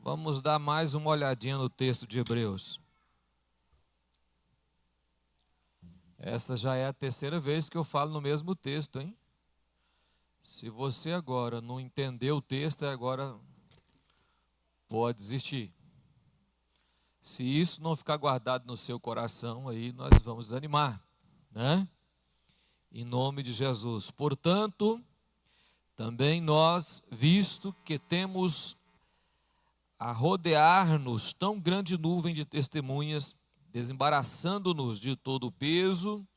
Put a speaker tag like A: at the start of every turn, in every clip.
A: Vamos dar mais uma olhadinha no texto de Hebreus. Essa já é a terceira vez que eu falo no mesmo texto, hein? Se você agora não entendeu o texto, agora pode desistir. Se isso não ficar guardado no seu coração, aí nós vamos desanimar, né? Em nome de Jesus. Portanto, também nós, visto que temos a rodear-nos tão grande nuvem de testemunhas, desembaraçando-nos de todo o peso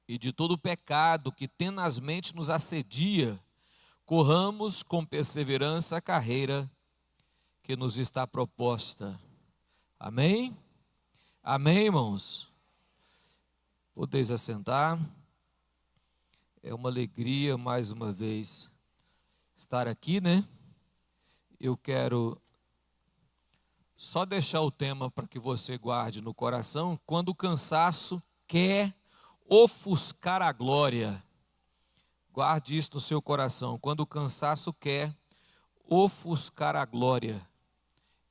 A: e de todo o pecado que tenazmente nos assedia, corramos com perseverança a carreira que nos está proposta. Amém? Amém, irmãos? Podeis assentar. É uma alegria, mais uma vez, estar aqui, né? Eu quero só deixar o tema para que você guarde no coração. Quando o cansaço quer ofuscar a glória. Guarde isso no seu coração. Quando o cansaço quer ofuscar a glória.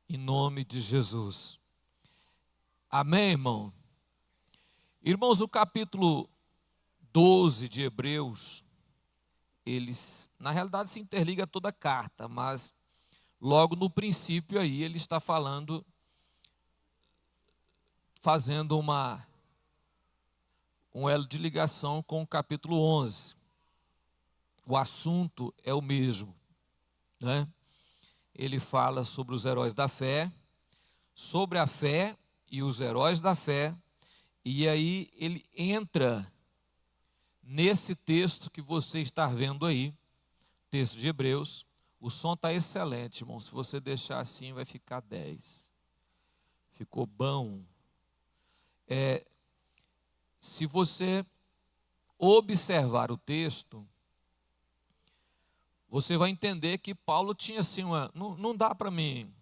A: Em nome de Jesus. Amém, irmão? Irmãos, o capítulo 12 de Hebreus, eles, na realidade, se interliga toda a carta, mas logo no princípio aí ele está falando, fazendo um elo de ligação com o capítulo 11. O assunto é o mesmo, né? Ele fala sobre os heróis da fé, sobre a fé e os heróis da fé, e aí ele entra nesse texto que você está vendo aí, texto de Hebreus. O som está excelente, irmão. Se você deixar assim, vai ficar 10. Ficou bom. Se você observar o texto, você vai entender que Paulo tinha assim não dá para mim,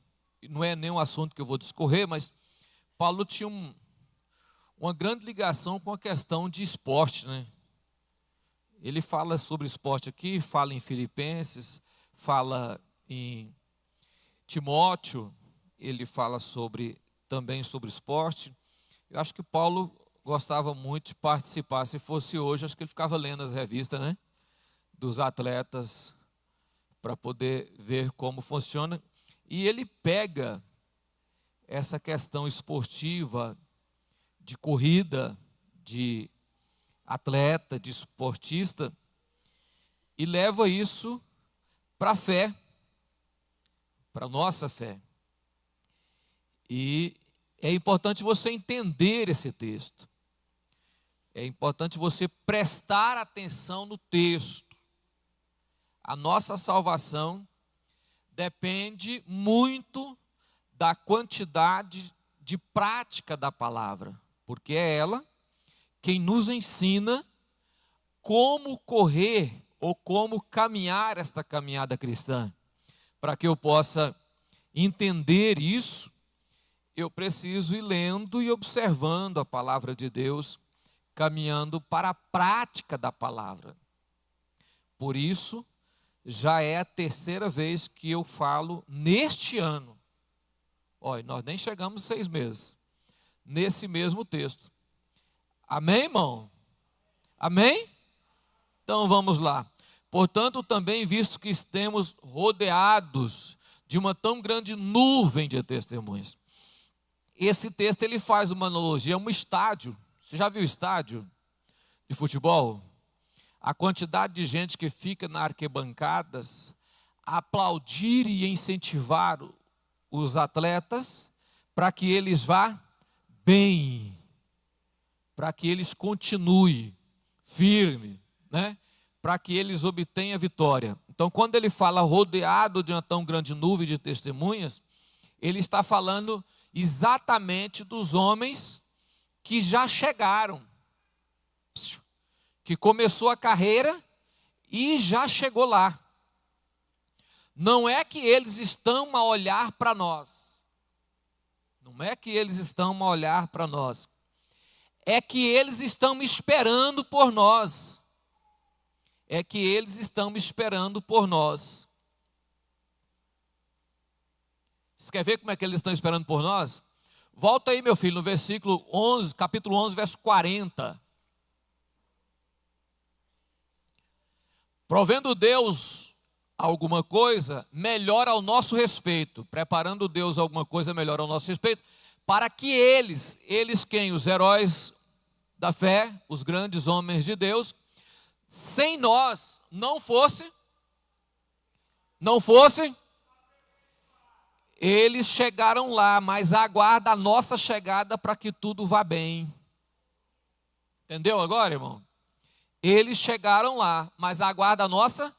A: não é nenhum assunto que eu vou discorrer, mas Paulo tinha uma grande ligação com a questão de esporte, né? Ele fala sobre esporte aqui, fala em Filipenses, fala em Timóteo, ele fala também sobre esporte. Eu acho que Paulo gostava muito de participar. Se fosse hoje, acho que ele ficava lendo as revistas, né, dos atletas, para poder ver como funciona. E ele pega essa questão esportiva, de corrida, de atleta, de esportista, e leva isso para a fé, para a nossa fé. E é importante você entender esse texto. É importante você prestar atenção no texto. A nossa salvação depende muito da quantidade de prática da palavra, porque é ela quem nos ensina como correr ou como caminhar esta caminhada cristã. Para que eu possa entender isso, eu preciso ir lendo e observando a palavra de Deus, caminhando para a prática da palavra. Por isso, já é a terceira vez que eu falo neste ano. Olha, nós nem chegamos 6 meses. Nesse mesmo texto. Amém, irmão? Amém? Então vamos lá. Portanto, também, visto que estamos rodeados de uma tão grande nuvem de testemunhas. Esse texto ele faz uma analogia a um estádio. Você já viu estádio de futebol? A quantidade de gente que fica nas arquibancadas a aplaudir e incentivar os atletas para que eles vá bem, para que eles continuem firme, né? Para que eles obtenham a vitória. Então, quando ele fala rodeado de uma tão grande nuvem de testemunhas, ele está falando exatamente dos homens que já chegaram, que começou a carreira e já chegou lá. Não é que eles estão a olhar para nós. Não é que eles estão a olhar para nós. É que eles estão esperando por nós. É que eles estão esperando por nós. Você quer ver como é que eles estão esperando por nós? Volta aí, meu filho, no versículo 11, capítulo 11, verso 40. Provendo Deus alguma coisa melhor ao nosso respeito, preparando Deus alguma coisa melhor ao nosso respeito, para que eles quem? Os heróis da fé, os grandes homens de Deus, sem nós não fosse, eles chegaram lá, mas aguarda a nossa chegada para que tudo vá bem. Entendeu agora, irmão? Eles chegaram lá, mas aguarda a nossa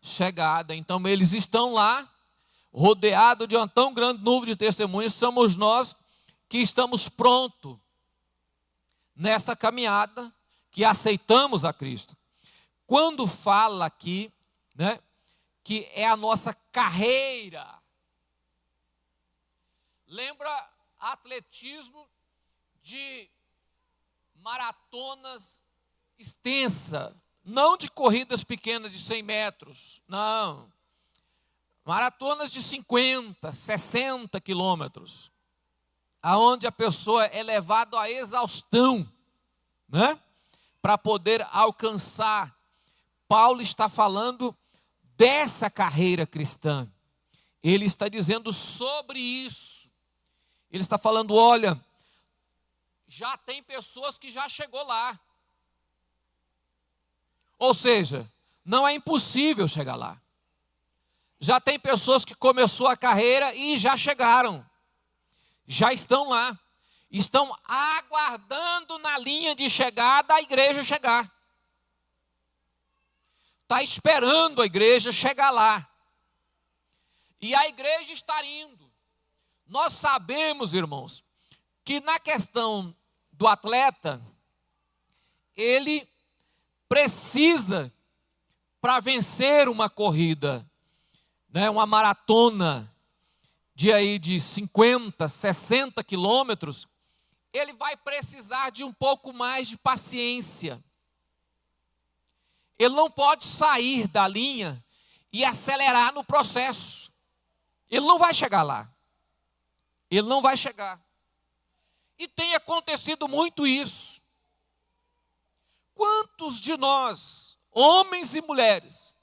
A: chegada. Então eles estão lá, rodeados de uma tão grande nuvem de testemunhas, somos nós que estamos prontos nesta caminhada, que aceitamos a Cristo. Quando fala aqui, né, que é a nossa carreira, lembra atletismo de maratonas extensa, não de corridas pequenas de 100 metros, não. Maratonas de 50, 60 quilômetros, aonde a pessoa é levada à exaustão, né? Para poder alcançar. Paulo está falando dessa carreira cristã. Ele está dizendo sobre isso. Ele está falando, olha, já tem pessoas que já chegou lá. Ou seja, não é impossível chegar lá. Já tem pessoas que começou a carreira e já chegaram. Já estão lá. Estão aguardando na linha de chegada a igreja chegar. Está esperando a igreja chegar lá. E a igreja está indo. Nós sabemos, irmãos, que na questão do atleta, ele precisa, para vencer uma corrida, né, uma maratona de 50, 60 quilômetros, ele vai precisar de um pouco mais de paciência. Ele não pode sair da linha e acelerar no processo. Ele não vai chegar lá. Ele não vai chegar. E tem acontecido muito isso. Quantos de nós, homens e mulheres,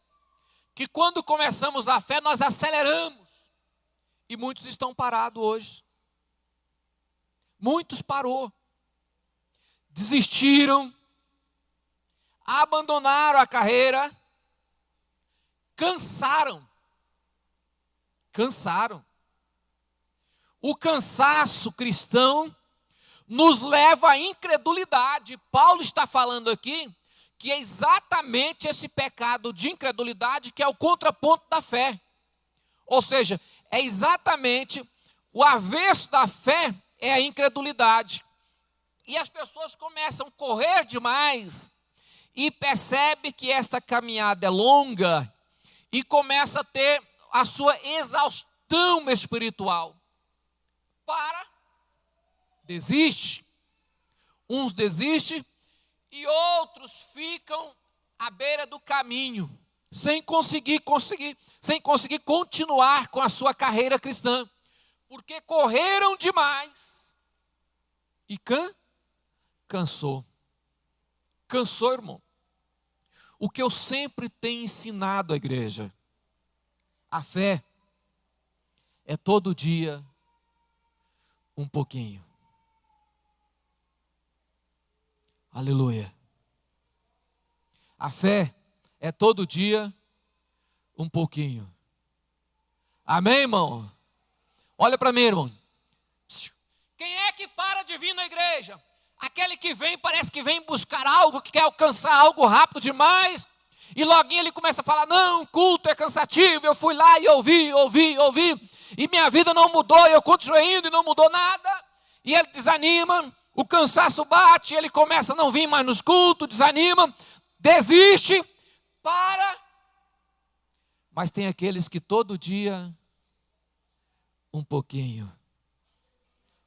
A: que quando começamos a fé nós aceleramos, e muitos estão parados hoje. Muitos parou, desistiram, abandonaram a carreira, cansaram. O cansaço cristão nos leva à incredulidade. Paulo está falando aqui que é exatamente esse pecado de incredulidade que é o contraponto da fé. Ou seja, é exatamente o avesso da fé é a incredulidade. E as pessoas começam a correr demais e percebem que esta caminhada é longa e começa a ter a sua exaustão espiritual. Desiste. Uns desistem e outros ficam à beira do caminho, sem conseguir continuar com a sua carreira cristã, porque correram demais e cansou, irmão. O que eu sempre tenho ensinado à igreja, a fé é todo dia um pouquinho. Aleluia. A fé é todo dia um pouquinho. Amém, irmão? Olha para mim, irmão. Quem é que para de vir na igreja? Aquele que vem, parece que vem buscar algo, que quer alcançar algo rápido demais. E loguinho ele começa a falar, não, culto é cansativo, eu fui lá e ouvi. E minha vida não mudou, eu continuei indo e não mudou nada. E ele desanima, o cansaço bate, ele começa a não vir mais nos cultos, desanima, desiste, para. Mas tem aqueles que todo dia, um pouquinho.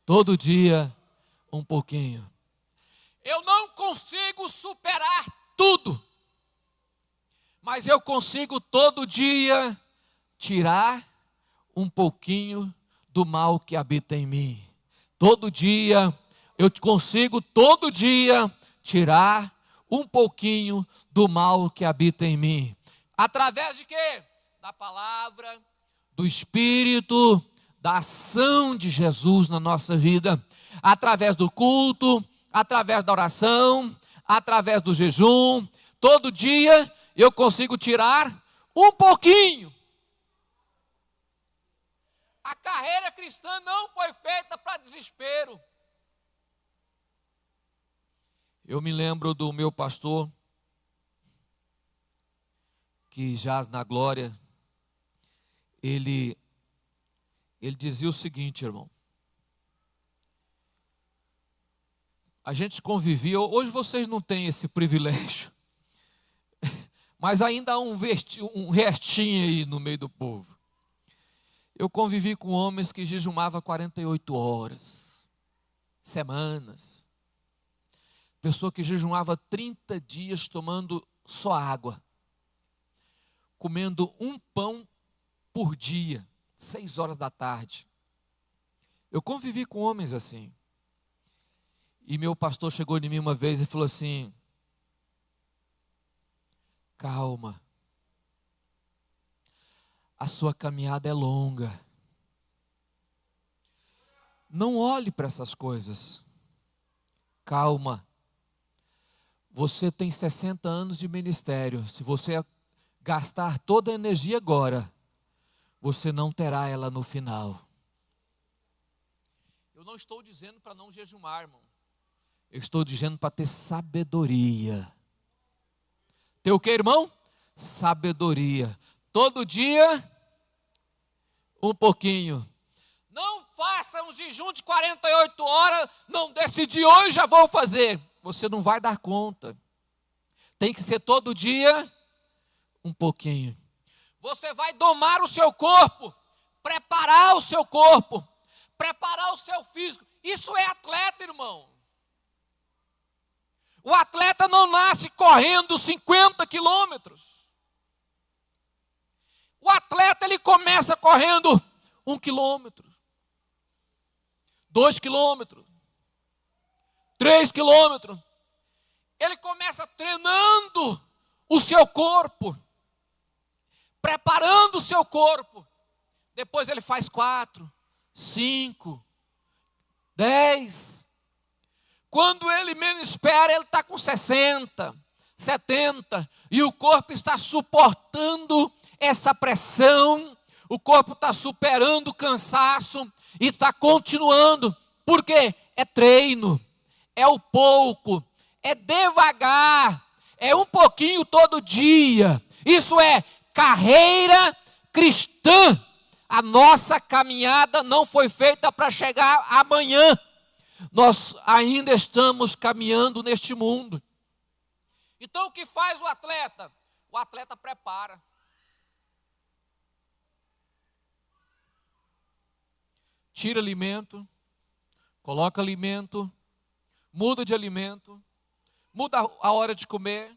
A: Todo dia, um pouquinho. Eu não consigo superar tudo, mas eu consigo todo dia tirar um pouquinho do mal que habita em mim. Todo dia, eu consigo todo dia tirar um pouquinho do mal que habita em mim. Através de quê? Da palavra, do Espírito, da ação de Jesus na nossa vida. Através do culto, através da oração, através do jejum. Todo dia eu consigo tirar um pouquinho. A carreira cristã não foi feita para desespero. Eu me lembro do meu pastor, que jaz na glória. Ele dizia o seguinte, irmão. A gente convivia, hoje vocês não têm esse privilégio, mas ainda há um restinho aí no meio do povo. Eu convivi com homens que jejuavam 48 horas, semanas. Pessoa que jejuava 30 dias tomando só água. Comendo um pão por dia, 6 horas da tarde. Eu convivi com homens assim. E meu pastor chegou em mim uma vez e falou assim: calma. A sua caminhada é longa. Não olhe para essas coisas. Calma. Você tem 60 anos de ministério. Se você gastar toda a energia agora, você não terá ela no final. Eu não estou dizendo para não jejuar, irmão. Eu estou dizendo para ter sabedoria. Ter o que, irmão? Sabedoria. Todo dia, um pouquinho. Não faça um jejum de 48 horas, não decidi hoje, já vou fazer. Você não vai dar conta. Tem que ser todo dia, um pouquinho. Você vai domar o seu corpo, preparar o seu corpo, preparar o seu físico. Isso é atleta, irmão. O atleta não nasce correndo 50 quilômetros. O atleta, ele começa correndo 1 quilômetro, 2 quilômetros, 3 quilômetros. Ele começa treinando o seu corpo, preparando o seu corpo. Depois ele faz 4, 5, 10. Quando ele menos espera, ele está com 60, 70. E o corpo está suportando essa pressão. O corpo está superando o cansaço e está continuando. Por quê? É treino, é o pouco, é devagar, é um pouquinho todo dia. Isso é carreira cristã. A nossa caminhada não foi feita para chegar amanhã. Nós ainda estamos caminhando neste mundo. Então o que faz o atleta? O atleta prepara. Tira alimento, coloca alimento, muda de alimento, muda a hora de comer,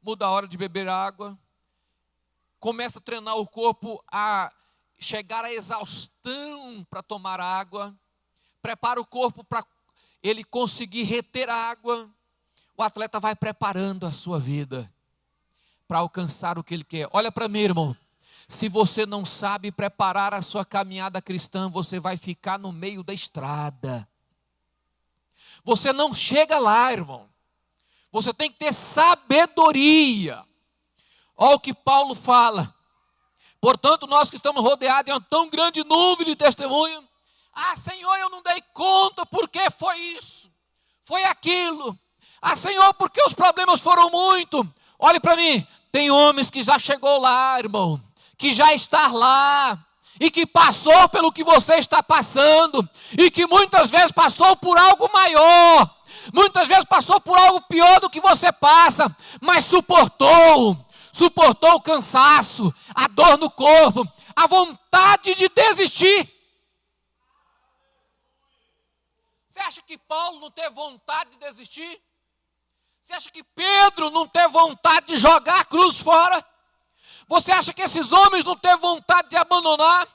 A: muda a hora de beber água, começa a treinar o corpo a chegar à exaustão para tomar água, prepara o corpo para ele conseguir reter água. O atleta vai preparando a sua vida para alcançar o que ele quer. Olha para mim, irmão. Se você não sabe preparar a sua caminhada cristã, você vai ficar no meio da estrada. Você não chega lá, irmão. Você tem que ter sabedoria. Olha o que Paulo fala. Portanto, nós que estamos rodeados de uma tão grande nuvem de testemunho. Ah, Senhor, eu não dei conta porque foi isso, foi aquilo. Ah, Senhor, porque os problemas foram muito. Olhe para mim, tem homens que já chegou lá, irmão, que já está lá, e que passou pelo que você está passando, e que muitas vezes passou por algo maior, muitas vezes passou por algo pior do que você passa, mas suportou o cansaço, a dor no corpo, a vontade de desistir. Você acha que Paulo não teve vontade de desistir? Você acha que Pedro não teve vontade de jogar a cruz fora? Você acha que esses homens não teve vontade de abandonar?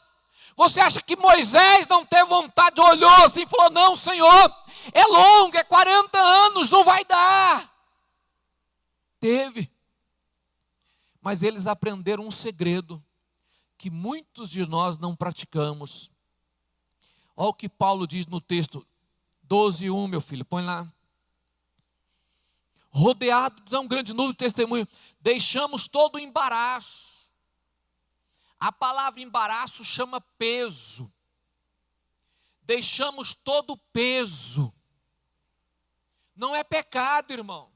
A: Você acha que Moisés não teve vontade, olhou assim e falou: não, Senhor, é longo, é 40 anos, não vai dar. Teve. Mas eles aprenderam um segredo que muitos de nós não praticamos. Olha o que Paulo diz no texto 12:1, meu filho, põe lá. Rodeado de um grande número de testemunho, deixamos todo o embaraço. A palavra embaraço chama peso. Deixamos todo o peso. Não é pecado, irmão.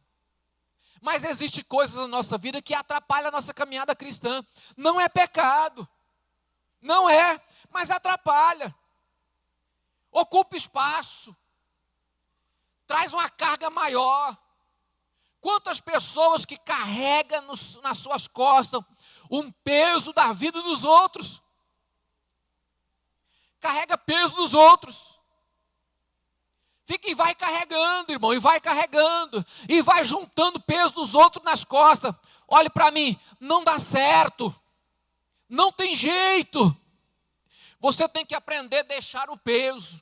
A: Mas existe coisas na nossa vida que atrapalham a nossa caminhada cristã. Não é pecado. Não é, mas atrapalha. Ocupa espaço. Traz uma carga maior. Quantas pessoas que carregam nas suas costas um peso da vida dos outros. Carrega peso dos outros. Fica e vai carregando, irmão, e vai carregando, e vai juntando peso dos outros nas costas. Olhe para mim, não dá certo. Não tem jeito. Você tem que aprender a deixar o peso.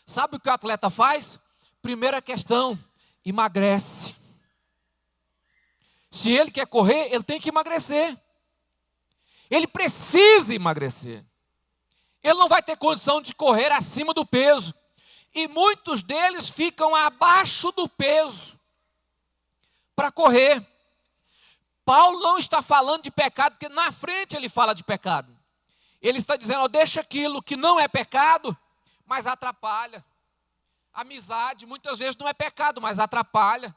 A: Sabe o que o atleta faz? Primeira questão, emagrece. Se ele quer correr, ele tem que emagrecer. Ele precisa emagrecer. Ele não vai ter condição de correr acima do peso. E muitos deles ficam abaixo do peso para correr. Paulo não está falando de pecado, porque na frente ele fala de pecado. Ele está dizendo: deixa aquilo que não é pecado, mas atrapalha. Amizade muitas vezes não é pecado, mas atrapalha,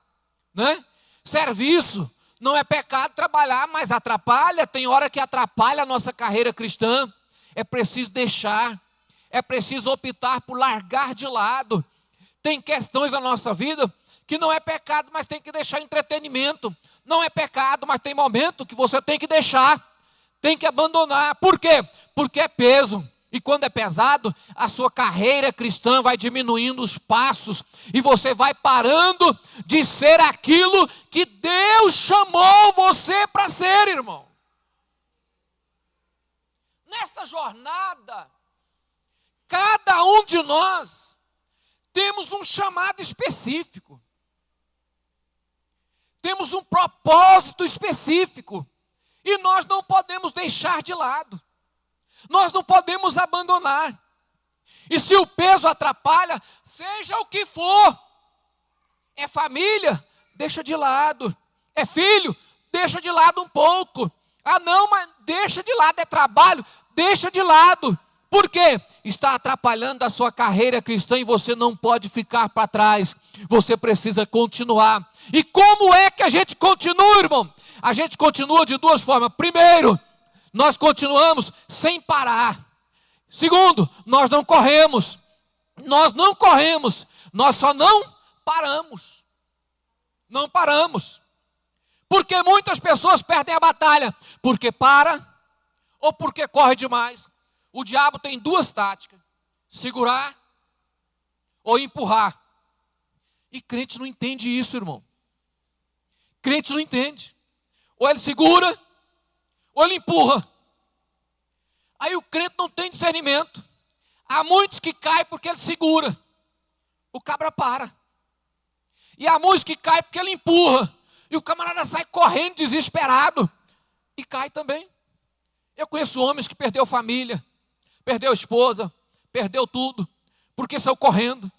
A: né? Serviço não é pecado, trabalhar, mas atrapalha. Tem hora que atrapalha a nossa carreira cristã. É preciso deixar. É preciso optar por largar de lado. Tem questões na nossa vida que não é pecado, mas tem que deixar entretenimento. Não é pecado, mas tem momento que você tem que deixar. Tem que abandonar. Por quê? Porque é peso. E quando é pesado, a sua carreira cristã vai diminuindo os passos. E você vai parando de ser aquilo que Deus chamou você para ser, irmão. Nessa jornada, cada um de nós temos um chamado específico. Temos um propósito específico. E nós não podemos deixar de lado. Nós não podemos abandonar. E se o peso atrapalha, seja o que for. É família? Deixa de lado. É filho? Deixa de lado um pouco. Ah não, mas deixa de lado. É trabalho? Deixa de lado. Por quê? Está atrapalhando a sua carreira cristã e você não pode ficar para trás. Você precisa continuar. E como é que a gente continua, irmão? A gente continua de duas formas. Primeiro, nós continuamos sem parar. Segundo, nós não corremos. Nós não corremos. Nós só não paramos. Não paramos. Porque muitas pessoas perdem a batalha. Porque para ou porque corre demais. O diabo tem duas táticas: segurar ou empurrar. E crente não entende isso, irmão. Crente não entende. Ou ele segura, ou ele empurra. Aí o crente não tem discernimento. Há muitos que caem porque ele segura. O cabra para. E há muitos que caem porque ele empurra. E o camarada sai correndo desesperado. E cai também. Eu conheço homens que perdeu família, perdeu esposa, perdeu tudo, porque saiu correndo,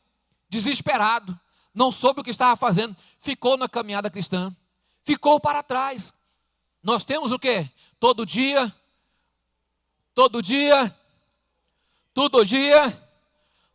A: desesperado, não soube o que estava fazendo, ficou na caminhada cristã, ficou para trás. Nós temos o quê? Todo dia,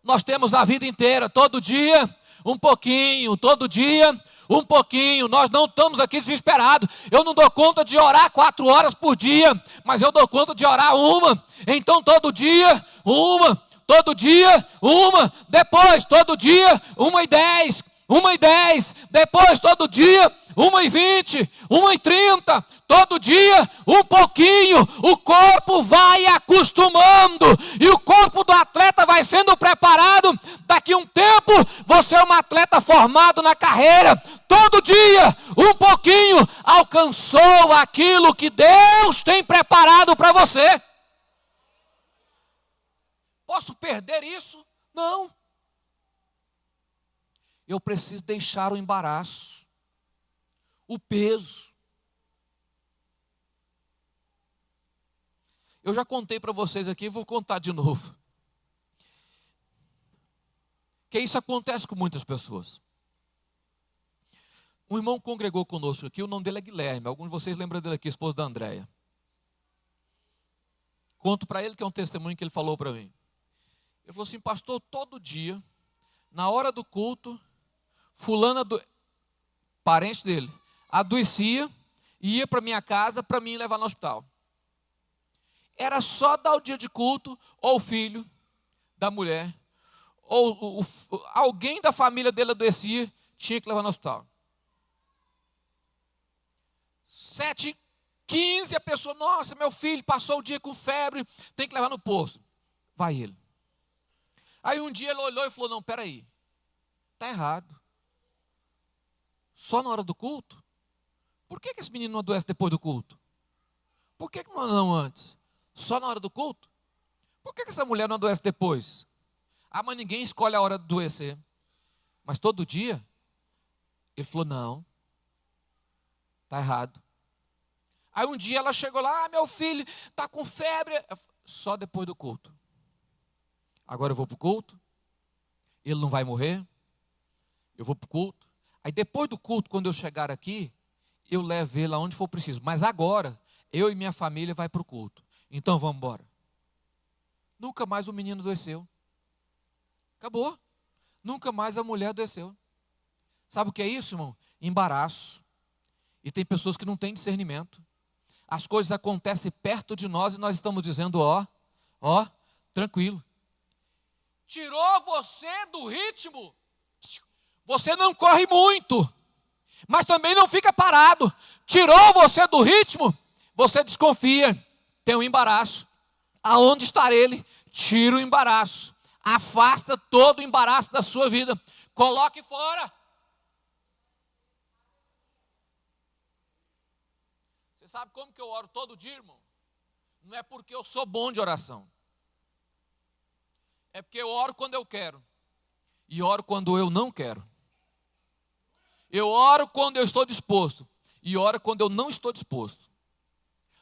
A: nós temos a vida inteira, todo dia, um pouquinho, todo dia, um pouquinho. Nós não estamos aqui desesperados. Eu não dou conta de orar 4 horas por dia, mas eu dou conta de orar 1. Então todo dia, 1. Todo dia, 1. Depois, todo dia, 1:10. 1:10. Depois, todo dia, 1:20. 1:30. Todo dia, um pouquinho. O corpo vai acostumando. E o corpo do atleta vai sendo preparado. Daqui a um tempo, você é um atleta formado na carreira. Todo dia, um pouquinho. Alcançou aquilo que Deus tem preparado para você. posso perder isso? Não. Eu preciso deixar o embaraço, o peso. Eu já contei para vocês aqui, vou contar de novo. Que isso acontece com muitas pessoas. Um irmão congregou conosco aqui, o nome dele é Guilherme. Alguns de vocês lembram dele aqui, esposo da Andréia. Conto para ele que é um testemunho que ele falou para mim. Ele falou assim: pastor, todo dia, na hora do culto, fulana, parente dele, adoecia e ia para minha casa para mim levar no hospital. Era só dar o dia de culto, ou o filho da mulher, ou alguém da família dele adoecia, tinha que levar no hospital. 7h15, a pessoa, nossa, meu filho passou o dia com febre, tem que levar no posto. Vai ele. Aí um dia ele olhou e falou: não, peraí, está errado. Só na hora do culto? Por que esse menino não adoece depois do culto? Por que não antes? Só na hora do culto? Por que essa mulher não adoece depois? Ah, mas ninguém escolhe a hora de adoecer. Mas todo dia? Ele falou: não, está errado. Aí um dia ela chegou lá: ah, meu filho está com febre. Só depois do culto. Agora eu vou para o culto, ele não vai morrer, eu vou para o culto. Aí depois do culto, quando eu chegar aqui, eu levo ele aonde for preciso. Mas agora, eu e minha família vai para o culto. Então vamos embora. Nunca mais o menino adoeceu. Acabou. Nunca mais a mulher adoeceu. Sabe o que é isso, irmão? Embaraço. E tem pessoas que não têm discernimento. As coisas acontecem perto de nós e nós estamos dizendo: ó, tranquilo. Tirou você do ritmo. Você não corre muito, mas também não fica parado. Tirou você do ritmo, você desconfia, tem um embaraço. Aonde está ele? Tira o embaraço. Afasta todo o embaraço da sua vida. Coloque fora. Você sabe como que eu oro todo dia, irmão? Não é porque eu sou bom de oração. É porque eu oro quando eu quero. E oro quando eu não quero. Eu oro quando eu estou disposto. E oro quando eu não estou disposto.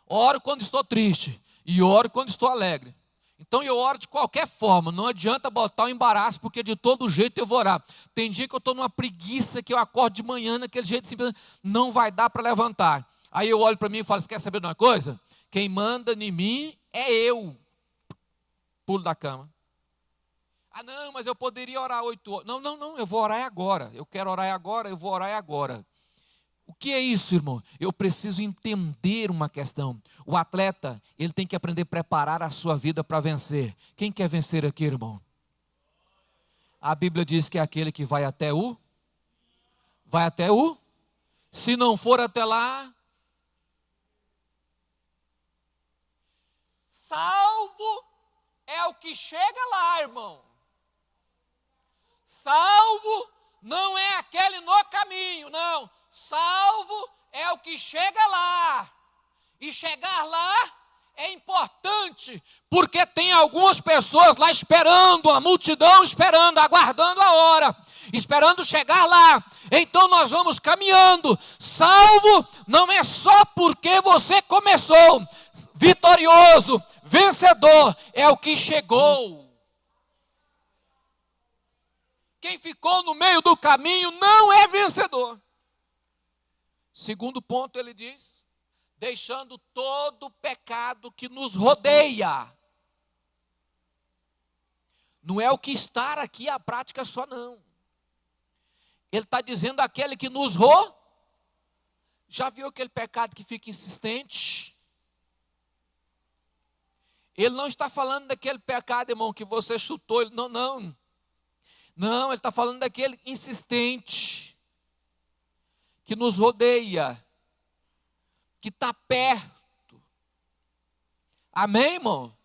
A: Oro quando estou triste. E oro quando estou alegre. Então eu oro de qualquer forma. Não adianta botar o embaraço, porque de todo jeito eu vou orar. Tem dia que eu estou numa preguiça, que eu acordo de manhã naquele jeito, simplesmente não vai dar para levantar. Aí eu olho para mim e falo: você quer saber de uma coisa? Quem manda em mim é eu. Pulo da cama. Ah, não, mas eu poderia orar 8 horas. Não, eu vou orar agora. Eu quero orar agora, eu vou orar agora. O que é isso, irmão? Eu preciso entender uma questão. O atleta, ele tem que aprender a preparar a sua vida para vencer. Quem quer vencer aqui, irmão? A Bíblia diz que é aquele que vai até o... Se não for até lá... Salvo é o que chega lá, irmão. Salvo não é aquele no caminho, não. Salvo é o que chega lá. E chegar lá é importante, porque tem algumas pessoas lá esperando, a multidão esperando, aguardando a hora, esperando chegar lá. Então nós vamos caminhando. Salvo não é só porque você começou. Vitorioso, vencedor, é o que chegou. Quem ficou no meio do caminho não é vencedor. Segundo ponto, ele diz: deixando todo o pecado que nos rodeia. Não é o que estar aqui a prática só, não. Ele está dizendo aquele que nos rodeia. Já viu aquele pecado que fica insistente? Ele não está falando daquele pecado, irmão, que você chutou. Não, ele está falando daquele insistente, que nos rodeia, que está perto. Amém, irmão?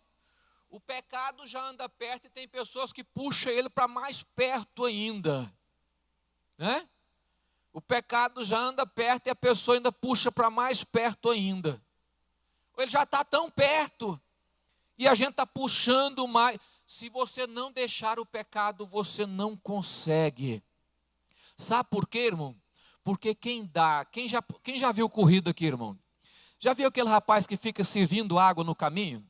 A: O pecado já anda perto e tem pessoas que puxam ele para mais perto ainda, né? O pecado já anda perto e a pessoa ainda puxa para mais perto ainda. Ele já está tão perto e a gente está puxando mais. Se você não deixar o pecado, você não consegue. Sabe por quê, irmão? Porque quem dá, quem já viu corrida aqui, irmão? Já viu aquele rapaz que fica servindo água no caminho?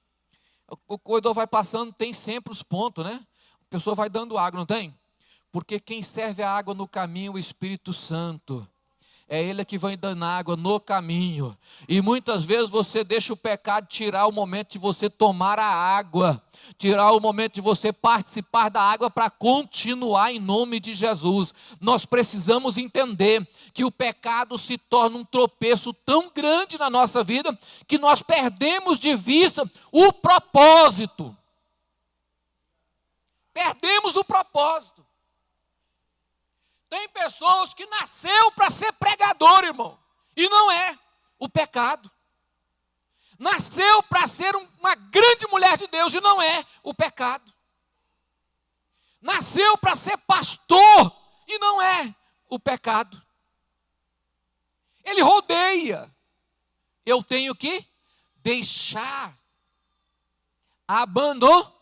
A: O corredor vai passando, tem sempre os pontos, né? A pessoa vai dando água, não tem? Porque quem serve a água no caminho é o Espírito Santo. É Ele que vai dando água no caminho. E muitas vezes você deixa o pecado tirar o momento de você tomar a água, tirar o momento de você participar da água para continuar em nome de Jesus. Nós precisamos entender que o pecado se torna um tropeço tão grande na nossa vida que nós perdemos de vista o propósito. Perdemos o propósito. Tem pessoas que nasceu para ser pregador, irmão, e não é o pecado. Nasceu para ser uma grande mulher de Deus, e não é o pecado. Nasceu para ser pastor, e não é o pecado. Ele rodeia. Eu tenho que deixar, abandonar.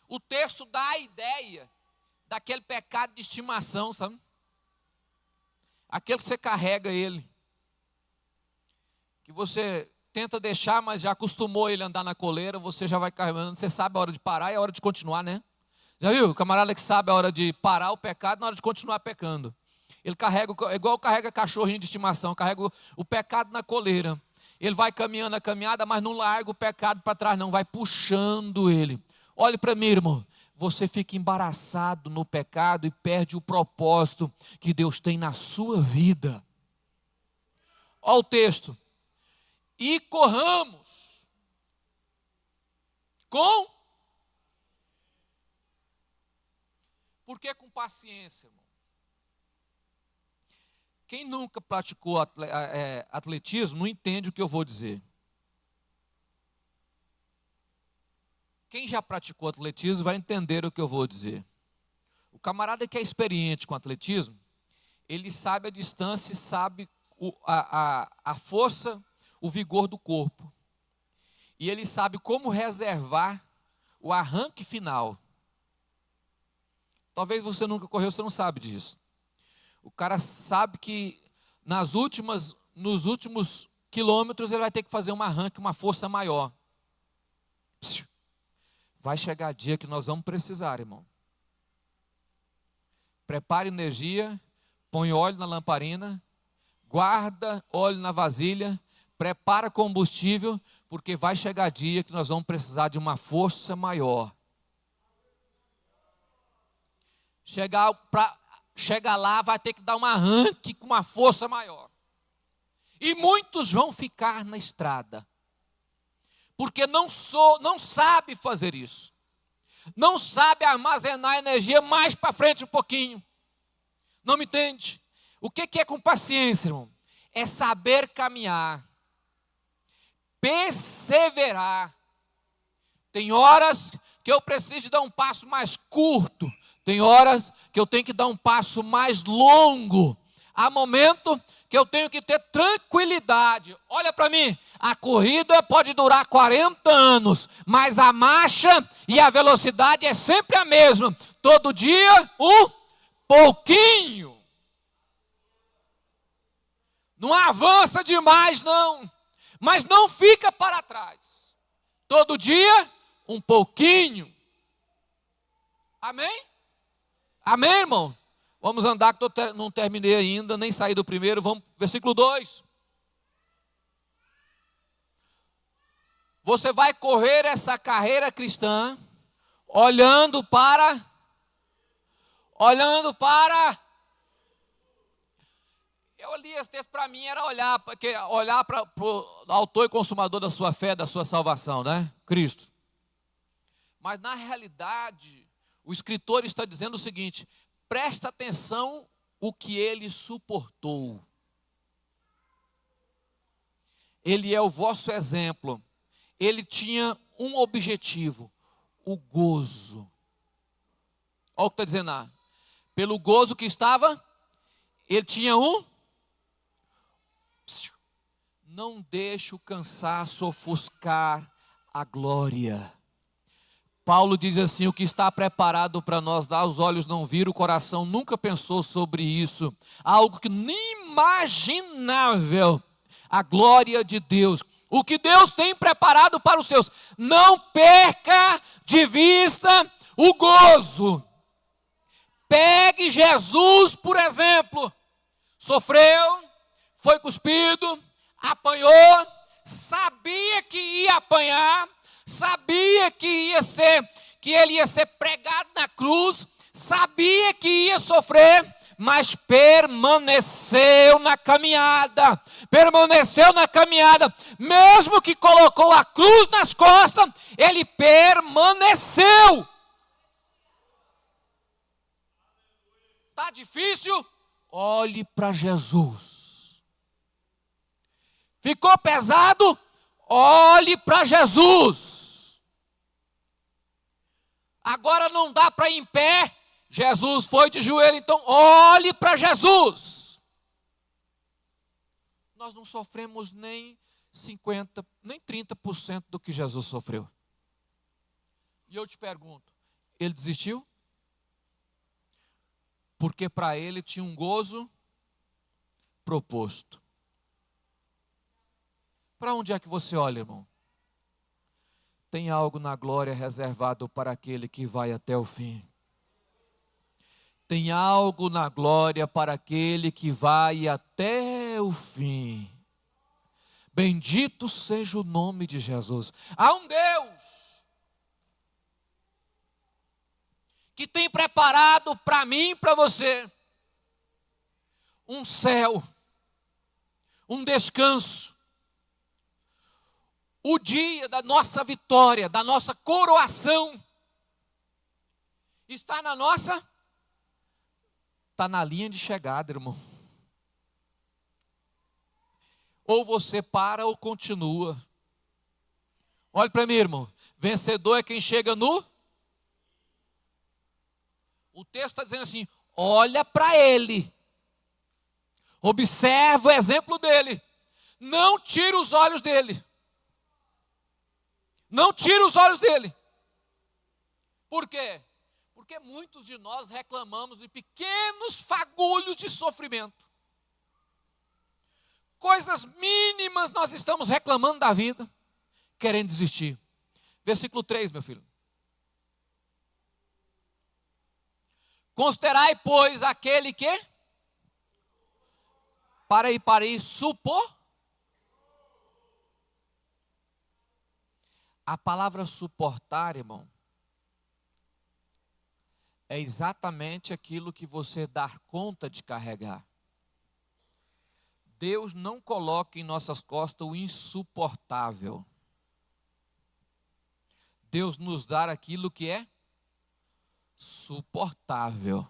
A: O texto dá a ideia daquele pecado de estimação, sabe? Aquele que você carrega ele, que você tenta deixar, mas já acostumou ele a andar na coleira, você já vai carregando, você sabe a hora de parar e a hora de continuar, né? Já viu? O camarada que sabe a hora de parar o pecado, na hora de continuar pecando. Ele carrega, igual carrega cachorrinho de estimação, carrega o pecado na coleira. Ele vai caminhando a caminhada, mas não larga o pecado para trás, não, vai puxando ele. Olhe para mim, irmão. Você fica embaraçado no pecado e perde o propósito que Deus tem na sua vida. Olha o texto. E corramos com... Por que com paciência, irmão? Quem nunca praticou atletismo não entende o que eu vou dizer. Quem já praticou atletismo vai entender o que eu vou dizer. O camarada que é experiente com atletismo, ele sabe a distância e sabe a força, o vigor do corpo. E ele sabe como reservar o arranque final. Talvez você nunca correu, você não sabe disso. O cara sabe que nos últimos quilômetros ele vai ter que fazer um arranque, uma força maior. Vai chegar dia que nós vamos precisar, irmão. Prepare energia, põe óleo na lamparina, guarda óleo na vasilha, prepara combustível, porque vai chegar dia que nós vamos precisar de uma força maior. Chegar lá, vai ter que dar um arranque com uma força maior. E muitos vão ficar na estrada. Porque não sabe fazer isso. Não sabe armazenar energia mais para frente um pouquinho. Não me entende? O que é com paciência, irmão? É saber caminhar. Perseverar. Tem horas que eu preciso dar um passo mais curto. Tem horas que eu tenho que dar um passo mais longo. Há momento que eu tenho que ter tranquilidade. Olha para mim, a corrida pode durar 40 anos, mas a marcha e a velocidade é sempre a mesma. Todo dia, um pouquinho. Não avança demais, não. Mas não fica para trás. Todo dia, um pouquinho. Amém? Amém, irmão? Vamos andar, que eu não terminei ainda, nem saí do primeiro. Vamos, versículo 2. Você vai correr essa carreira cristã, olhando para... Eu li esse texto, para mim era olhar para o autor e consumador da sua fé, da sua salvação, né? Cristo. Mas na realidade, o escritor está dizendo o seguinte: presta atenção o que ele suportou. Ele é o vosso exemplo. Ele tinha um objetivo, o gozo. Olha o que está dizendo lá. Pelo gozo que estava, ele tinha um... Não deixe o cansaço ofuscar a glória. Paulo diz assim: o que está preparado para nós lá, os olhos não viram, o coração nunca pensou sobre isso. Algo que inimaginável, a glória de Deus. O que Deus tem preparado para os seus. Não perca de vista o gozo. Pegue Jesus, por exemplo. Sofreu, foi cuspido, apanhou, sabia que ia apanhar, sabia que ele ia ser pregado na cruz, sabia que ia sofrer, mas permaneceu na caminhada, mesmo que colocou a cruz nas costas, ele permaneceu. Está difícil? Olhe para Jesus. Ficou pesado? Olhe para Jesus. Agora não dá para ir em pé. Jesus foi de joelho, então olhe para Jesus. Nós não sofremos nem 50%, nem 30% do que Jesus sofreu. E eu te pergunto, ele desistiu? Porque para ele tinha um gozo proposto. Para onde é que você olha, irmão? Tem algo na glória reservado para aquele que vai até o fim. Tem algo na glória para aquele que vai até o fim. Bendito seja o nome de Jesus. Há um Deus que tem preparado para mim e para você um céu, um descanso. O dia da nossa vitória, da nossa coroação, está na linha de chegada, irmão. Ou você para ou continua. Olhe para mim, irmão. Vencedor é quem chega no... O texto está dizendo assim, olha para ele. Observa o exemplo dele. Não tire os olhos dele. Não tire os olhos dele. Por quê? Porque muitos de nós reclamamos de pequenos fagulhos de sofrimento. Coisas mínimas nós estamos reclamando da vida, querendo desistir. Versículo 3, meu filho. Considerai, pois, aquele que... Para aí, supor. A palavra suportar, irmão, é exatamente aquilo que você dá conta de carregar. Deus não coloca em nossas costas o insuportável. Deus nos dá aquilo que é suportável.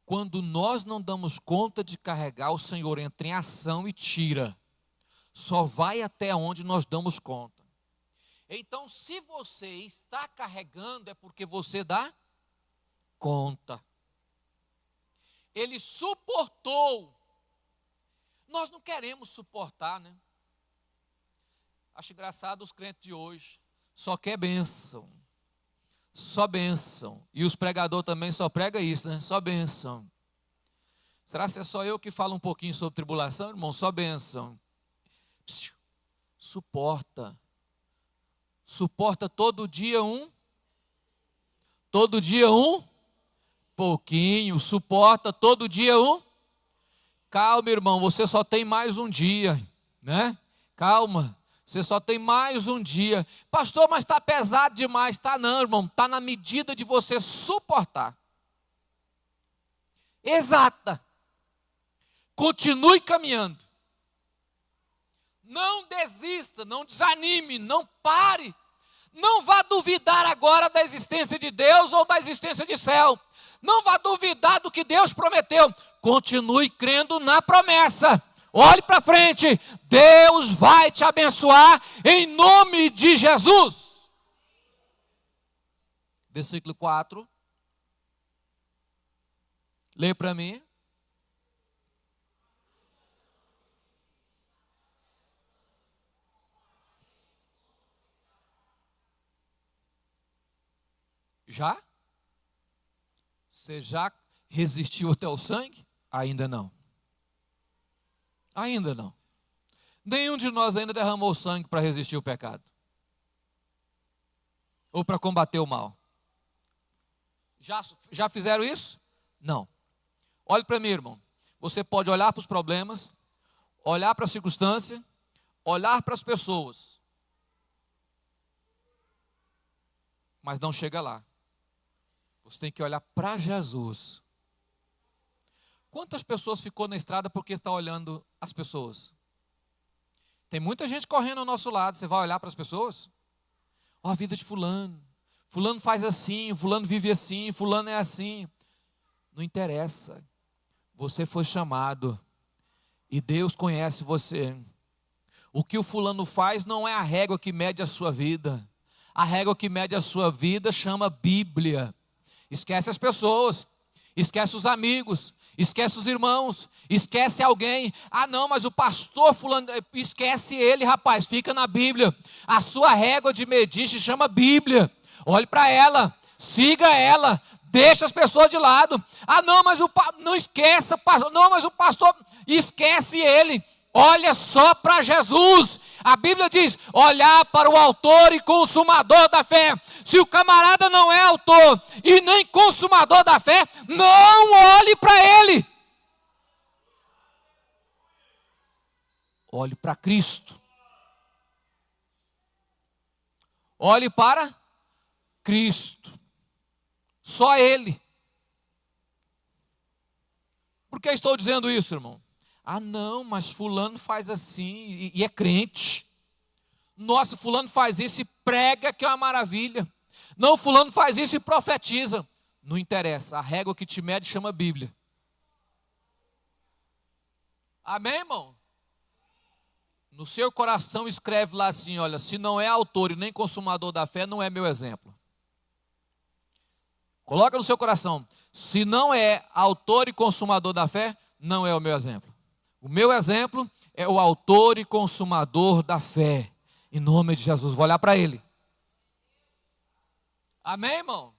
A: Quando nós não damos conta de carregar, o Senhor entra em ação e tira. Só vai até onde nós damos conta. Então, se você está carregando, é porque você dá conta. Ele suportou. Nós não queremos suportar, né? Acho engraçado os crentes de hoje. Só quer bênção. Só bênção. E os pregadores também só pregam isso, né? Só bênção. Será que é só eu que falo um pouquinho sobre tribulação, irmão? Só bênção. Suporta. Suporta todo dia pouquinho. Suporta todo dia Calma, irmão, você só tem mais um dia, né? Calma, você só tem mais um dia. Pastor, mas está pesado demais. Está não, irmão, está na medida de você suportar. Exata. Continue caminhando. Não desista, não desanime, não pare. Não vá duvidar agora da existência de Deus ou da existência de céu. Não vá duvidar do que Deus prometeu. Continue crendo na promessa. Olhe para frente. Deus vai te abençoar em nome de Jesus. Versículo 4. Leia para mim. Já? Você já resistiu até o sangue? Ainda não. Ainda não. Nenhum de nós ainda derramou sangue para resistir o pecado. Ou para combater o mal. Já fizeram isso? Não. Olhe para mim, irmão. Você pode olhar para os problemas, olhar para a circunstância, olhar para as pessoas, mas não chega lá. Você tem que olhar para Jesus. Quantas pessoas ficou na estrada porque está olhando as pessoas? Tem muita gente correndo ao nosso lado. Você vai olhar para as pessoas? Ó, a vida de fulano. Fulano faz assim, fulano vive assim, fulano é assim. Não interessa. Você foi chamado e Deus conhece você. O que o fulano faz não é a régua que mede a sua vida. A régua que mede a sua vida chama Bíblia. Esquece as pessoas, esquece os amigos, esquece os irmãos, esquece alguém. Ah não, mas o pastor fulano, esquece ele, rapaz, fica na Bíblia. A sua régua de medir se chama Bíblia. Olhe para ela, siga ela, deixa as pessoas de lado. Ah não, mas não esqueça, não, mas o pastor, esquece ele. Olha só para Jesus. A Bíblia diz, olhar para o autor e consumador da fé. Se o camarada não é autor e nem consumador da fé, não olhe para ele. Olhe para Cristo. Olhe para Cristo. Só Ele. Por que estou dizendo isso, irmão? Ah não, mas fulano faz assim e é crente. Nossa, fulano faz isso e prega que é uma maravilha. Não, fulano faz isso e profetiza. Não interessa, a régua que te mede chama Bíblia. Amém, irmão? No seu coração escreve lá assim, olha, se não é autor e nem consumador da fé, não é meu exemplo. Coloca no seu coração, se não é autor e consumador da fé, não é o meu exemplo. O meu exemplo é o autor e consumador da fé. Em nome de Jesus, vou olhar para ele. Amém, irmão?